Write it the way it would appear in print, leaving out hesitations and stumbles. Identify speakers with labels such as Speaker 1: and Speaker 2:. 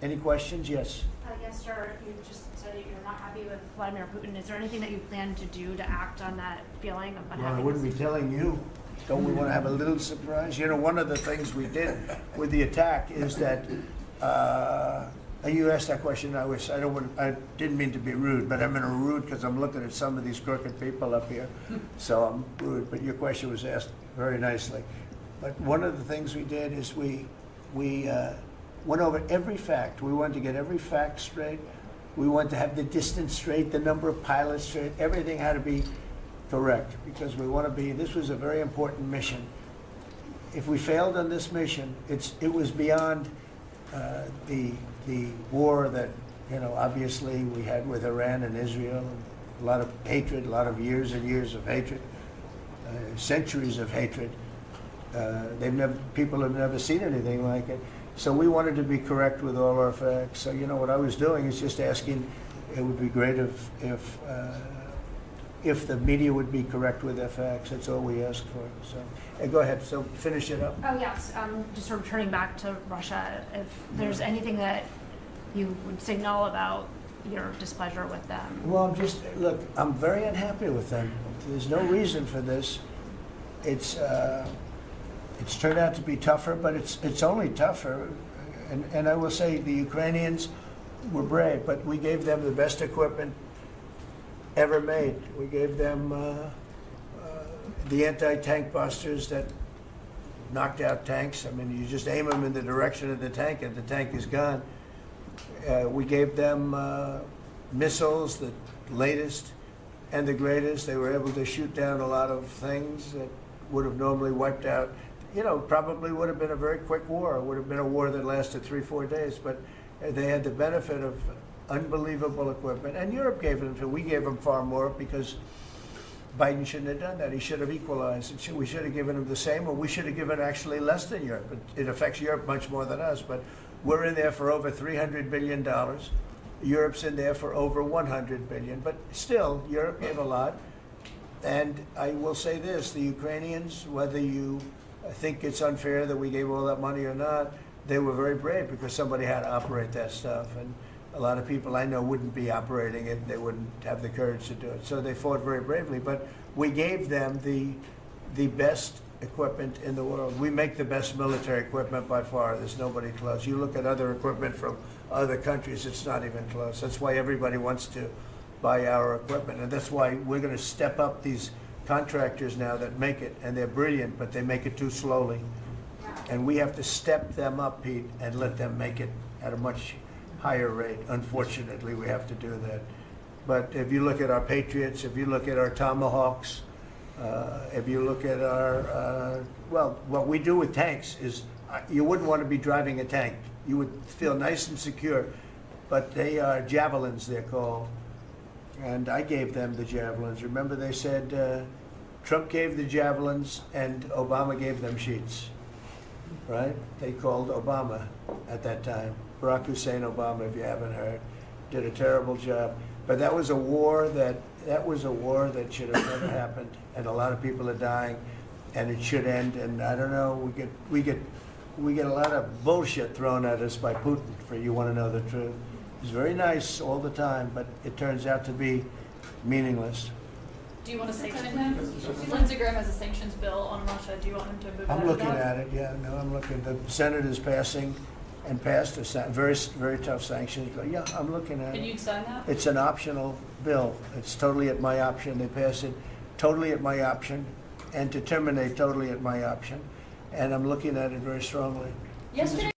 Speaker 1: Any questions? Yes.
Speaker 2: Yes, sir. You just said that you're not happy with Vladimir Putin. Is there anything that you plan to do to act on that feeling of
Speaker 1: Well, I
Speaker 2: unhappiness?
Speaker 1: wouldn't be telling you. Don't we want to have a little surprise? You know, one of the things we did with the attack is that, you asked that question, I didn't mean to be rude, but I'm in a rude because I'm looking at some of these crooked people up here, so I'm rude, but your question was asked very nicely. But one of the things we did is we went over every fact. We wanted to get every fact straight. We wanted to have the distance straight, the number of pilots straight. Everything had to be correct because we want to be, this was a very important mission. If we failed on this mission, it was beyond the war that, you know, obviously we had with Iran and Israel. A lot of hatred, a lot of years and years of hatred, centuries of hatred. People have never seen anything like it. So we wanted to be correct with all our facts. So, you know, what I was doing is just asking, it would be great if the media would be correct with their facts. That's all we asked for. So, go ahead. So finish it up.
Speaker 2: Oh, yes. Just sort of turning back to Russia, if there's anything that you would signal about your displeasure with them.
Speaker 1: Well, look, I'm very unhappy with them. There's no reason for this. It's turned out to be tougher, but it's only tougher. And I will say the Ukrainians were brave, but we gave them the best equipment ever made. We gave them the anti-tank busters that knocked out tanks. I mean, you just aim them in the direction of the tank and the tank is gone. We gave them missiles, the latest and the greatest. They were able to shoot down a lot of things that would have normally wiped out. You know, probably would have been a very quick war. It would have been a war that lasted 3-4 days, but they had the benefit of unbelievable equipment. And Europe gave them to. We gave them far more because Biden shouldn't have done that. He should have equalized. We should have given them the same, or we should have given actually less than Europe. It affects Europe much more than us, but we're in there for over $300 billion. Europe's in there for over $100 billion, but still, Europe gave a lot. And I will say this, the Ukrainians, whether you think it's unfair that we gave all that money or not, they were very brave because somebody had to operate that stuff. And a lot of people I know wouldn't be operating it. They wouldn't have the courage to do it. So they fought very bravely. But we gave them the best equipment in the world. We make the best military equipment by far. There's nobody close. You look at other equipment from other countries, it's not even close. That's why everybody wants to buy our equipment. And that's why we're going to step up these contractors now that make it, and they're brilliant, but they make it too slowly. And we have to step them up, Pete, and let them make it at a much higher rate. Unfortunately, we have to do that. But if you look at our Patriots, if you look at our Tomahawks, if you look at our, well, what we do with tanks is, you wouldn't want to be driving a tank. You would feel nice and secure, but they are javelins, they're called. And I gave them the javelins. Remember they said Trump gave the javelins and Obama gave them sheets, right? They called Obama at that time. Barack Hussein Obama, if you haven't heard, did a terrible job. But that was a war that should have never happened. And a lot of people are dying, and it should end. And I don't know, we get a lot of bullshit thrown at us by Putin, for you want to know the truth. He's very nice all the time, but it turns out to be meaningless.
Speaker 3: Do you want to sanction him? Lindsey Graham has a sanctions bill on Russia. Do you want him to move
Speaker 1: I'm looking at it, yeah. No, I'm looking. The Senate is passed a very, very tough sanctions bill. Yeah, I'm looking at it.
Speaker 3: Can you sign that?
Speaker 1: It's an optional bill. It's totally at my option. They pass it totally at my option, and to terminate totally at my option. And I'm looking at it very strongly.
Speaker 3: Yesterday.